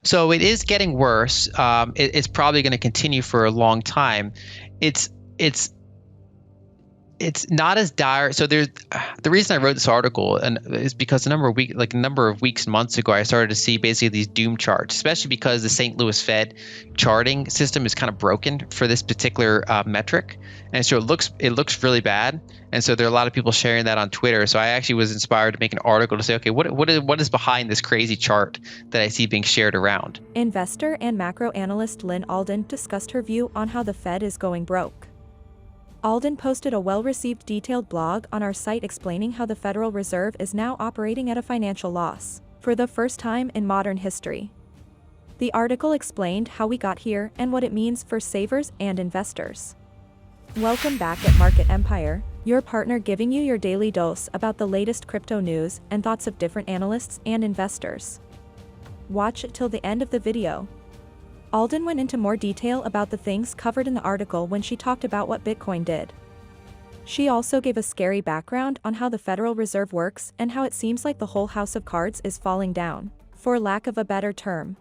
So it is getting worse. It's probably going to continue for a long time. It's it's it's not as dire. So there's the reason I wrote this article and is because a number of weeks and months ago, I started to see basically these doom charts, especially because the St. Louis Fed charting system is kind of broken for this particular metric, and so it looks really bad. And so there are a lot of people sharing that on Twitter. So I actually was inspired to make an article to say, okay, what is behind this crazy chart that I see being shared around? Investor and macro analyst Lyn Alden discussed her view on how the Fed is going broke. Alden posted a well-received detailed blog on our site explaining how the Federal Reserve is now operating at a financial loss, for the first time in modern history. The article explained how we got here and what it means for savers and investors. Welcome back at Market Empire, your partner giving you your daily dose about the latest crypto news and thoughts of different analysts and investors. Watch it till the end of the video. Alden went into more detail about the things covered in the article when she talked about what Bitcoin did. She also gave a scary background on how the Federal Reserve works and how it seems like the whole house of cards is falling down, for lack of a better term.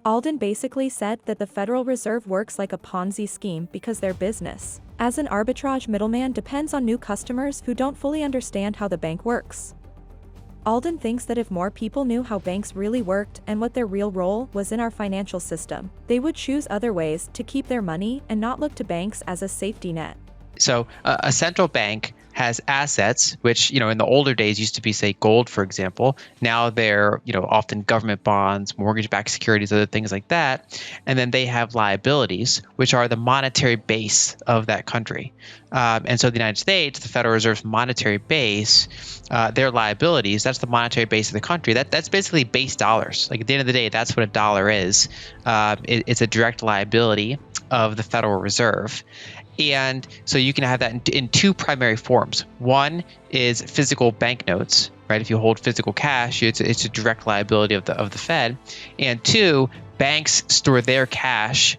Alden basically said that the Federal Reserve works like a Ponzi scheme because their business, as an arbitrage middleman, depends on new customers who don't fully understand how the bank works. Alden thinks that if more people knew how banks really worked and what their real role was in our financial system, they would choose other ways to keep their money and not look to banks as a safety net. So a central bank has assets, which, in the older days used to be, say, gold, for example. Now they're, often government bonds, mortgage-backed securities, other things like that. And then they have liabilities, which are the monetary base of that country. And so the United States, the Federal Reserve's monetary base, their liabilities, that's the monetary base of the country. That's basically base dollars. Like at the end of the day, that's what a dollar is. It's a direct liability of the Federal Reserve. And so you can have that in two primary forms. One is physical banknotes, right? If you hold physical cash, it's a direct liability of the Fed. And two, banks store their cash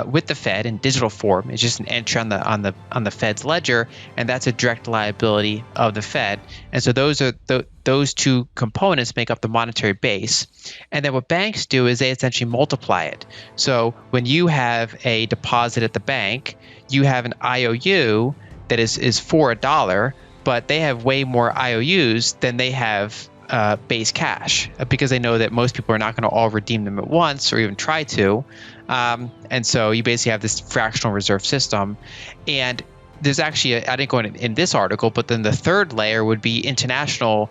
with the Fed in digital form. It's just an entry on the Fed's ledger, and that's a direct liability of the Fed. And so those two components make up the monetary base. And then what banks do is they essentially multiply it. So when you have a deposit at the bank, you have an IOU that is for $1, but they have way more IOUs than they have base cash, because they know that most people are not going to all redeem them at once or even try to. And so you basically have this fractional reserve system. And there's actually, I didn't go in this article, but then the third layer would be international,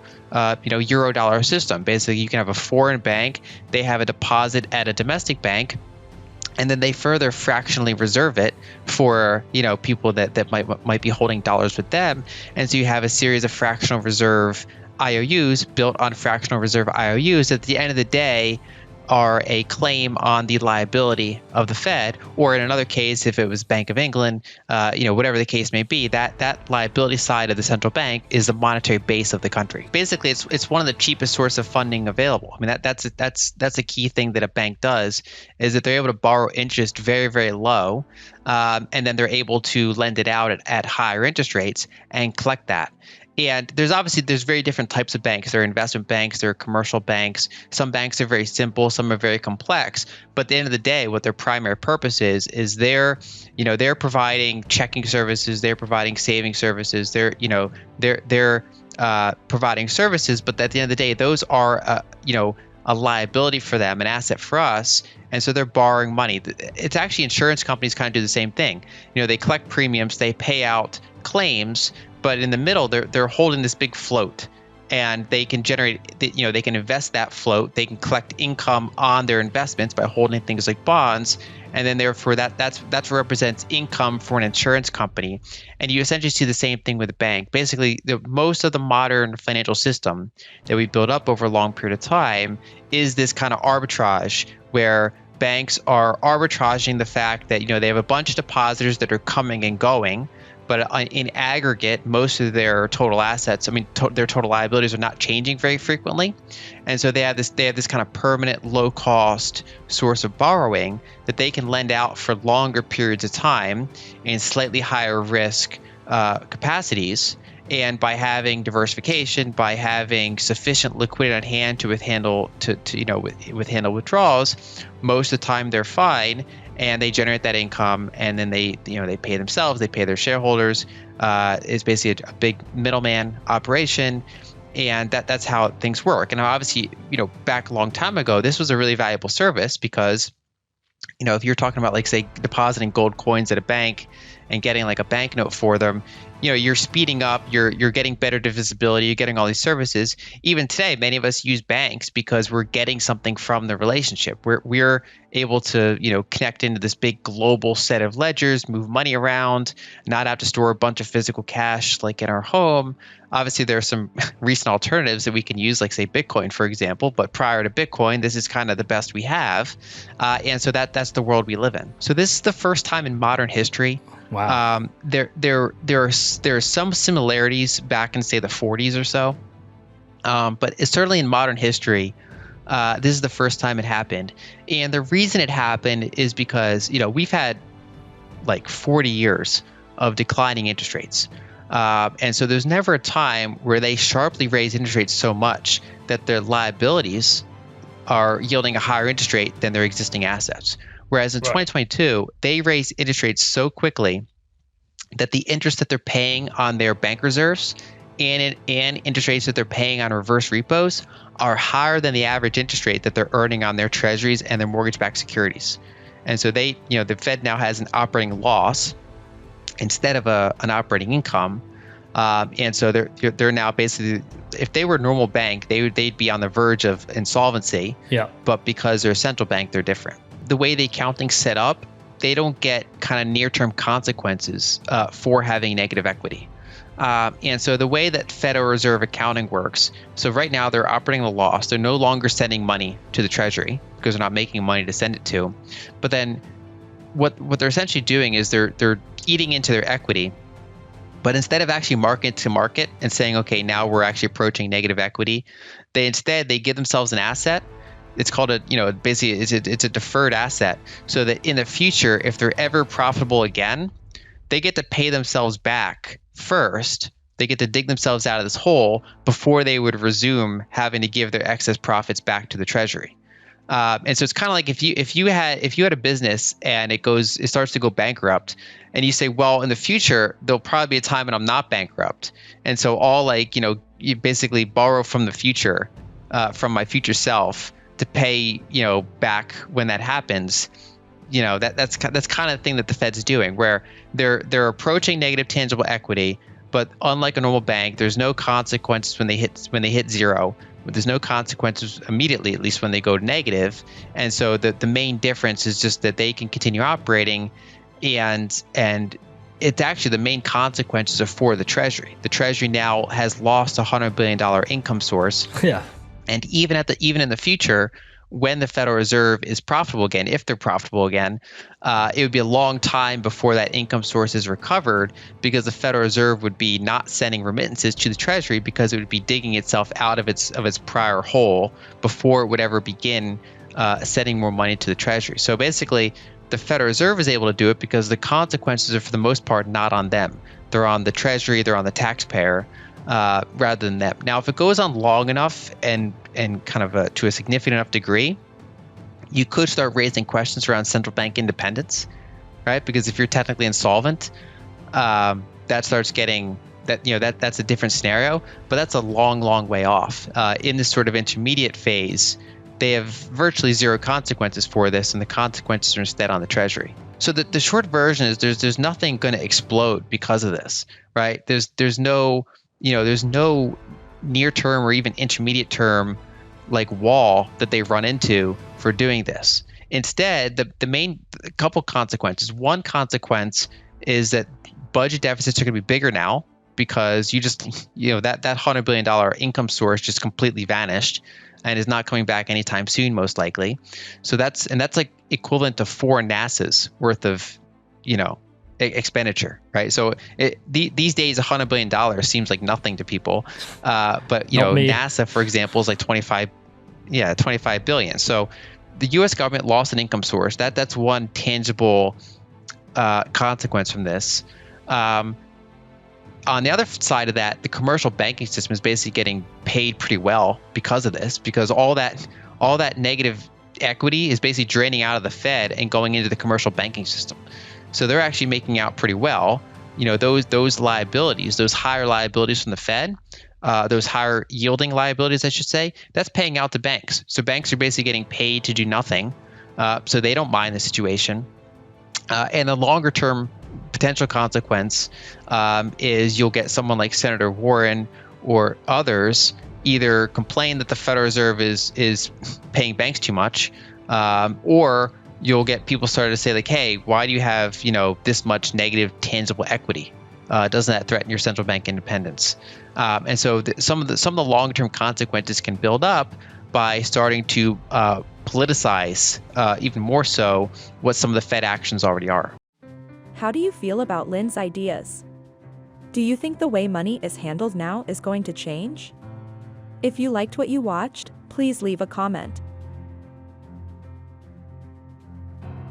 euro dollar system. Basically, you can have a foreign bank, they have a deposit at a domestic bank, and then they further fractionally reserve it for people that might be holding dollars with them. And so you have a series of fractional reserve IOUs built on fractional reserve IOUs at the end of the day are a claim on the liability of the Fed, or in another case, if it was Bank of England, whatever the case may be, that liability side of the central bank is the monetary base of the country. Basically, it's one of the cheapest source of funding available. I mean, that's a key thing that a bank does, is that they're able to borrow interest very, very low, and then they're able to lend it out at higher interest rates and collect that. And there's very different types of banks. There are investment banks, there are commercial banks. Some banks are very simple, some are very complex. But at the end of the day, what their primary purpose is they're providing checking services, they're providing saving services, they're providing services. But at the end of the day, those are a liability for them, an asset for us. And so they're borrowing money. It's actually insurance companies kind of do the same thing. They collect premiums, they pay out claims, but in the middle, they're holding this big float, and they can generate, they can invest that float. They can collect income on their investments by holding things like bonds, and then therefore that's what represents income for an insurance company. And you essentially see the same thing with a bank. Basically, most of the modern financial system that we built up over a long period of time is this kind of arbitrage where banks are arbitraging the fact that they have a bunch of depositors that are coming and going. But in aggregate, most of their total assets, their total liabilities are not changing very frequently. And so they have this kind of permanent low-cost source of borrowing that they can lend out for longer periods of time in slightly higher risk capacities. And by having diversification, by having sufficient liquidity on hand to handle withdrawals, most of the time they're fine, and they generate that income, and then they pay themselves, they pay their shareholders. It's basically a big middleman operation, and that's how things work. And obviously, back a long time ago, this was a really valuable service because, if you're talking about, like, say, depositing gold coins at a bank and getting like a banknote for them, you're speeding up, you're getting better divisibility, you're getting all these services. Even today, many of us use banks because we're getting something from the relationship. We're able to, connect into this big global set of ledgers, move money around, not have to store a bunch of physical cash like in our home. Obviously, there are some recent alternatives that we can use, like, say, Bitcoin, for example. But prior to Bitcoin, this is kind of the best we have. And so that's the world we live in. So this is the first time in modern history. Wow. There are some similarities back in, say, the 40s or so. But it's certainly in modern history, this is the first time it happened. And the reason it happened is because, we've had like 40 years of declining interest rates. And so there's never a time where they sharply raise interest rates so much that their liabilities are yielding a higher interest rate than their existing assets. Whereas in 2022, they raised interest rates so quickly that the interest that they're paying on their bank reserves and interest rates that they're paying on reverse repos are higher than the average interest rate that they're earning on their treasuries and their mortgage-backed securities. And so the Fed now has an operating loss instead of an operating income. And so they're now basically, if they were a normal bank, they'd be on the verge of insolvency. Yeah. But because they're a central bank, they're different. The way the accounting's set up, they don't get kind of near-term consequences for having negative equity. And so the way that Federal Reserve accounting works, so right now they're operating a loss. They're no longer sending money to the Treasury because they're not making money to send it to. But then what they're essentially doing is they're eating into their equity. But instead of actually market to market and saying, okay, now we're actually approaching negative equity, they give themselves an asset. It's called basically it's a deferred asset, so that in the future, if they're ever profitable again, they get to pay themselves back first. They get to dig themselves out of this hole before they would resume having to give their excess profits back to the Treasury. And so it's kind of like if you had a business and it starts to go bankrupt, and you say, well, in the future there'll probably be a time when I'm not bankrupt, and so I'll you basically borrow from the future, from my future self to pay back when that happens. That's kind of the thing that the Fed's doing, where they're approaching negative tangible equity, but unlike a normal bank, there's no consequences when they hit zero. There's no consequences immediately, at least when they go negative. And so the main difference is just that they can continue operating, and it's actually the main consequences are for the Treasury. The Treasury now has lost a $100 billion income source. Yeah. And even in the future, when the Federal Reserve is profitable again, if they're profitable again, it would be a long time before that income source is recovered, because the Federal Reserve would be not sending remittances to the Treasury because it would be digging itself out of its prior hole before it would ever begin sending more money to the Treasury. So basically, the Federal Reserve is able to do it because the consequences are, for the most part, not on them. They're on the Treasury, they're on the taxpayer, rather than them. Now, if it goes on long enough and kind of to a significant enough degree, you could start raising questions around central bank independence, right? Because if you're technically insolvent, that starts getting that's a different scenario, but that's a long way off. In this sort of intermediate phase, they have virtually zero consequences for this, and the consequences are instead on the Treasury. So the short version is there's nothing going to explode because of this, right? There's no near term or even intermediate term like wall that they run into for doing this. Instead, the main couple consequences. One consequence is that budget deficits are going to be bigger now, because that $100 billion income source just completely vanished and is not coming back anytime soon, most likely. So that's like equivalent to 4 NASA's worth of expenditure, right? So these days, $100 billion seems like nothing to people, but NASA, for example, is like 25 billion. So the U.S. government lost an income source. That's one tangible consequence from this. On the other side of that, the commercial banking system is basically getting paid pretty well because of this, because all that negative equity is basically draining out of the Fed and going into the commercial banking system. So they're actually making out pretty well. Those liabilities, those higher liabilities from the Fed, those higher yielding liabilities, I should say, that's paying out to banks. So banks are basically getting paid to do nothing. So they don't mind the situation. And the longer term potential consequence is you'll get someone like Senator Warren or others either complain that the Federal Reserve is paying banks too much, or you'll get people started to say like, hey, why do you have this much negative tangible equity? Doesn't that threaten your central bank independence? And so some of the long term consequences can build up by starting to politicize even more so what some of the Fed actions already are. How do you feel about Lyn's ideas? Do you think the way money is handled now is going to change? If you liked what you watched, please leave a comment.